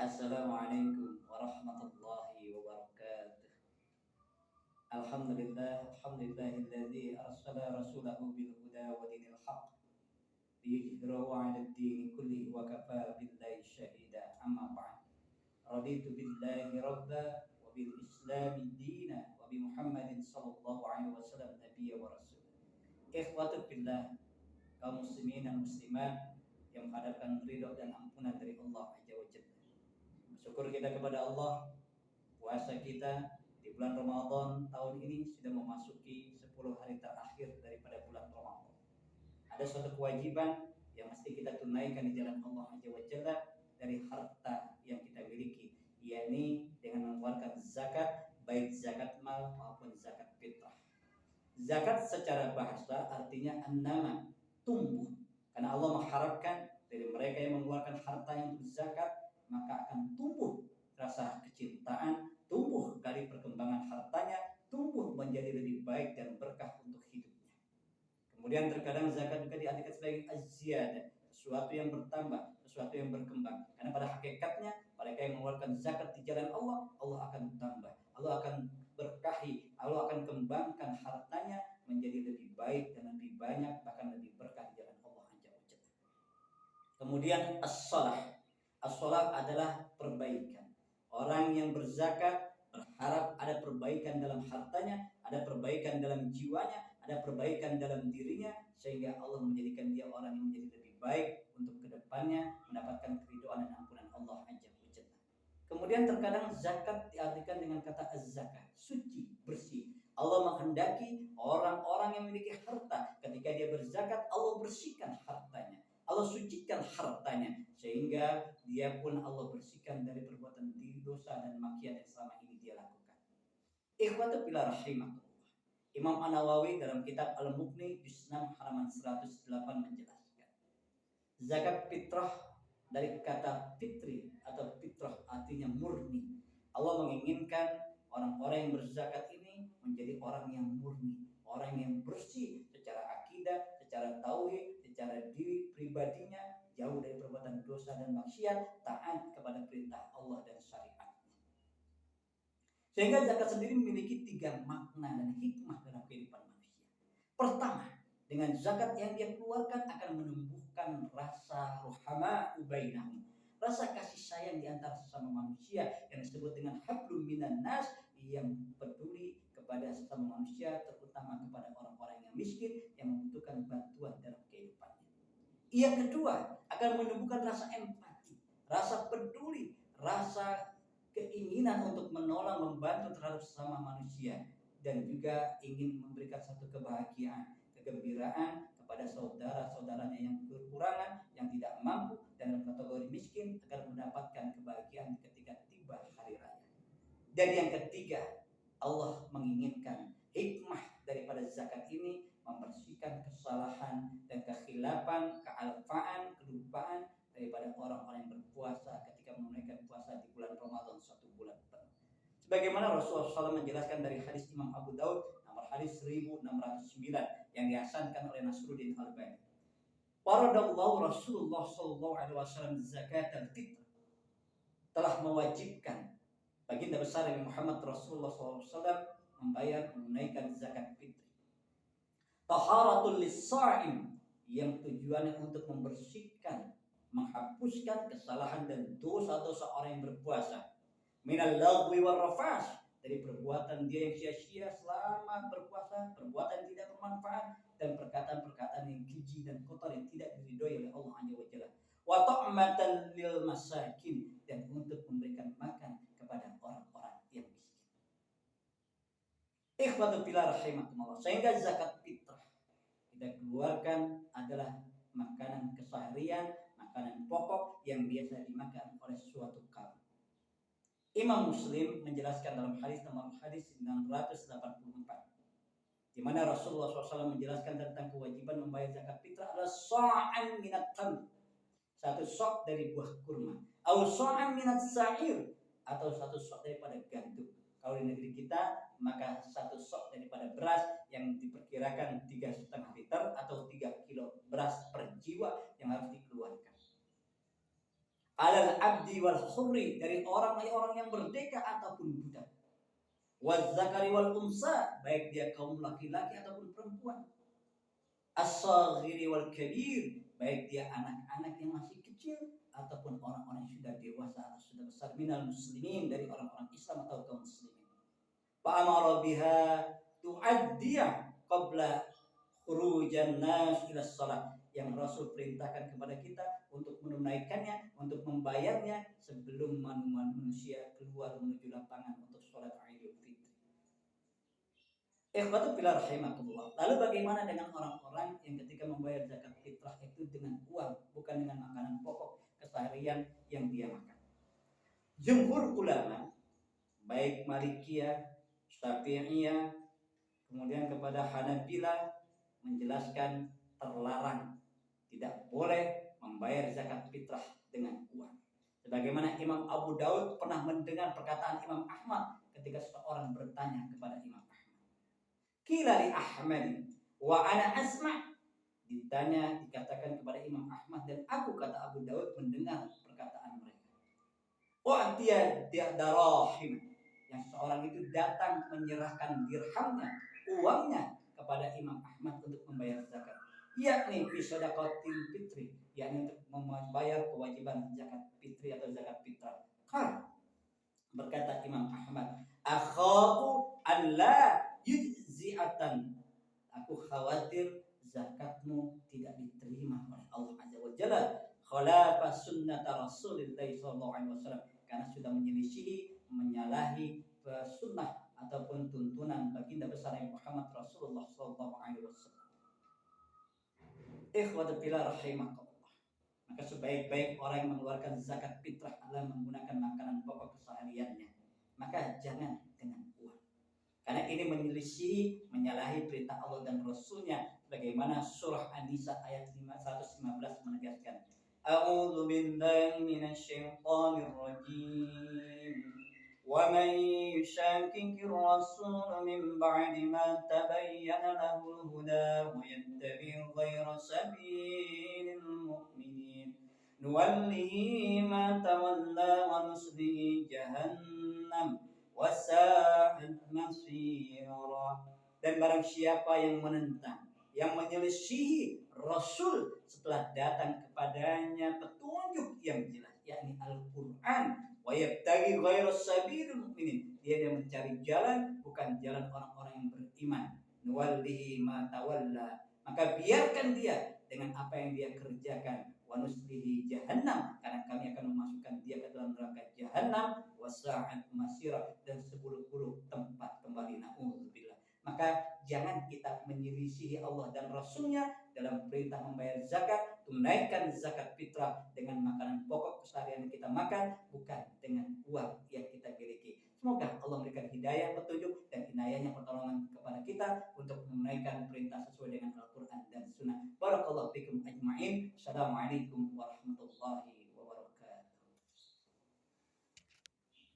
Assalamualaikum warahmatullahi wabarakatuh. Alhamdulillahilladzi arsala rasulahu bil huda wa dinil haqq liyudhhirahu 'alad dini kullihi wa kafa billahi shahida. Amma ba'd. Raditu billahi rabba wa bil islami dina wa bi Muhammadin sallallahu alaihi wasallam nabiyya wa rasul. Ikhwatu billah, kaum muslimin dan muslimat yang mengharapkan ridha dan ampunan dari Allah Azza wa Jalla. Syukur kita kepada Allah, puasa kita di bulan Ramadan tahun ini sudah memasuki 10 hari terakhir daripada bulan Ramadan. Ada suatu kewajiban yang mesti kita tunaikan di jalan Allah Azza wa Jalla dari harta yang kita miliki, yakni dengan mengeluarkan zakat, baik zakat mal maupun zakat fitrah. Zakat secara bahasa artinya an-nama, tumbuh. Karena Allah mengharapkan dari mereka yang mengeluarkan harta yang zakat, maka akan tumbuh rasa kecintaan, tumbuh dari perkembangan hartanya, tumbuh menjadi lebih baik dan berkah untuk hidupnya. Kemudian terkadang zakat juga diartikan sebagai az-ziyadah, sesuatu yang bertambah, sesuatu yang berkembang. Karena pada hakikatnya mereka yang mengeluarkan zakat di jalan Allah, Allah akan tambah, Allah akan berkahi, Allah akan kembangkan hartanya menjadi lebih baik dan lebih banyak, bahkan lebih berkah di jalan Allah Azza wa Jalla. Kemudian as-shalah. As-shalah adalah perbaikan. Orang yang berzakat berharap ada perbaikan dalam hartanya, ada perbaikan dalam jiwanya, ada perbaikan dalam dirinya, sehingga Allah menjadikan dia orang yang menjadi lebih baik untuk kedepannya mendapatkan keridhaan dan ampunan Allah Azza wa Jalla. Kemudian terkadang zakat diartikan dengan kata az-zakat, suci, bersih. Allah menghendaki orang-orang yang memiliki harta, ketika dia berzakat, Allah bersihkan hartanya, Allah sucikan hartanya, sehingga dia pun Allah bersihkan dari perbuatan dosa dan maksiat yang selama ini dia lakukan. Ikhwatu fillah rahimakumullah. Imam An-Nawawi dalam kitab Al-Mughni juz 6 halaman 108 menjelaskan, zakat fitrah dari kata fitri atau fitrah artinya murni. Allah menginginkan orang-orang yang berzakat ini menjadi orang yang murni, orang yang bersih secara akidah, secara tauhid, secara diri pribadinya, jauh dari perbuatan dosa dan maksiat, taat kepada perintah Allah dan syariatnya. Sehingga zakat sendiri memiliki 3 makna dan hikmah dalam kehidupan manusia. Pertama, dengan zakat yang dia keluarkan akan menumbuhkan rasa ruhama bainahum, rasa kasih sayang di antara sesama manusia yang disebut dengan hablum minan nas, yang peduli kepada sesama manusia, terutama kepada orang-orang yang miskin yang membutuhkan bantuan dalam kehidupannya. Yang kedua, akan menumbuhkan rasa empati, rasa peduli, rasa keinginan untuk menolong, membantu terhadap sesama manusia, dan juga ingin memberikan satu kebahagiaan, kegembiraan kepada saudara-saudaranya yang kekurangan, yang tidak mampu dan dalam kategori miskin, agar mendapatkan kebahagiaan ketika tiba hari raya. Dan yang ketiga, Allah menginginkan hikmah daripada zakat ini membersihkan kesalahan dan kekhilafan, kealfaan, kelupaan daripada orang-orang yang berpuasa ketika menunaikan puasa di bulan Ramadan, suatu bulan penuh. Sebagaimana Rasulullah SAW menjelaskan dari hadis Imam Abu Daud nomor hadis 1609 yang dihasankan oleh Nasruddin Albani. Faradallahu Rasulullah SAW zakat al-fitr, telah mewajibkan baginda besar Nabi Muhammad Rasulullah SAW membayar, menunaikan zakat fitri. Taharatul lis-sha'im, yang tujuannya untuk membersihkan, menghapuskan kesalahan dan dosa-dosa orang yang berpuasa. Minal lagwi war rafas, dari perbuatan dia yang sia-sia selama berpuasa, perbuatan tidak bermanfaat, dan perkataan-perkataan yang keji dan kotor yang tidak diridhoi oleh Allah Azza wa Jalla. Wa ta'matan lil masakin, dan untuk memberikan makan kepada orang-orang yang miskin. Ikhwatu fillah rahimakumullah. Sehingga zakat fitrah kita keluarkan adalah makanan keseharian, makanan pokok yang biasa dimakan oleh suatu kaum. Imam Muslim menjelaskan dalam hadis nomor hadis 984, di mana Rasulullah SAW menjelaskan tentang kewajiban membayar zakat fitrah adalah sa'an minat tamr, satu sok dari buah kurma, atau sa'an minat sa'ir, atau satu sok daripada gandum. Kalau di negeri kita, maka satu sok daripada beras yang diperkirakan 3,5 liter atau 3 kilo beras per jiwa yang harus dikeluarkan. alal abdi wal hurri, dari orang yang merdeka ataupun budak, wal zakari wal unsa, baik dia kaum laki-laki ataupun perempuan, as-saghiri wal kabir, baik dia anak-anak yang masih kecil ataupun orang-orang yang sudah dewasa atau sudah besar, minal muslimin, dari orang-orang Islam atau kaum muslimin. Fa amara biha tu'addiya qabla khurujan nas ila shalah, yang Rasul perintahkan kepada kita untuk menunaikannya, untuk membayarnya sebelum manusia keluar menuju lapangan untuk sholat Idul Fitri. Ikhwatu fillah rahimakumullah. Lalu bagaimana dengan orang-orang yang ketika membayar zakat fitrah itu dengan uang, bukan dengan makanan pokok keseharian yang dia makan? Jumhur ulama, baik Malikiyah, Syafi'iyah, kemudian kepada Hanabilah, menjelaskan terlarang, tidak boleh membayar zakat fitrah dengan uang. Sebagaimana Imam Abu Daud pernah mendengar perkataan Imam Ahmad ketika seseorang bertanya kepada Imam Ahmad. Qila li Ahmad wa ana asma'. Ditanya, dikatakan kepada Imam Ahmad dan aku, kata Abu Daud, mendengar perkataan mereka. Wa'tiya darahim, yang seorang itu datang menyerahkan dirhamnya, uangnya, kepada Imam Ahmad untuk membayar zakat, yakni fi shadaqatil fitri, yakni untuk membayar kewajiban zakat fitri atau zakat fitrah. Kan berkata Imam Ahmad, akhafu an la yujzi'atan, aku khawatir zakatmu tidak diterima oleh Allah Azza wa Jalla, khalafa sunnah Rasulullah sallallahu alaihi wasallam, karena sudah menyelisihi, menyalahi sunnah ataupun tuntunan baginda besar Muhammad Rasulullah sallallahu alaihi wasallam. Ikhwatu fillah rahimakumullah. Maka sebaik-baik orang yang mengeluarkan zakat fitrah adalah menggunakan makanan pokok kesehariannya. Maka jangan dengan uang, karena ini menyelisihi, menyalahi perintah Allah dan Rasulnya, bagaimana surah An-Nisa ayat 115 menegaskan, A'udzu billahi minasyaitonir rajim. Wa man yushaqiqir rasul min ba'di ma tabayyana lahul huda wa yattabi' ghayra sabilil mu'minin nuwallihi ma tawalla wa nuslihi jahannam wasa'at masira. Dan barang siapa yang menentang, yang menyelisihi Rasul setelah datang kepadanya petunjuk yang jelas, yakni Al-Quran, wa yabtaghi ghayra sabilil mu'minin, dia yang mencari jalan bukan jalan orang-orang yang beriman, nuwallihi ma tawalla, maka biarkan dia dengan apa yang dia kerjakan, wa nuslihi jahannam, karena kami akan memasukkan dia ke dalam neraka jahannam, wasa'at masira, dan seburuk-buruk tempat kembali, na'udzubillah. Maka jangan kita menyelisihi Allah dan Rasulnya dalam perintah membayar zakat. Tunaikan zakat fitrah dengan makanan pokok keseharian yang kita makan, bukan dengan uang yang kita miliki. Semoga Allah memberikan hidayah, petunjuk, dan inayahnya, pertolongan kepada kita untuk menunaikan perintah sesuai dengan Al-Quran dan Sunnah. Barakallahu fikum ajma'in. Assalamualaikum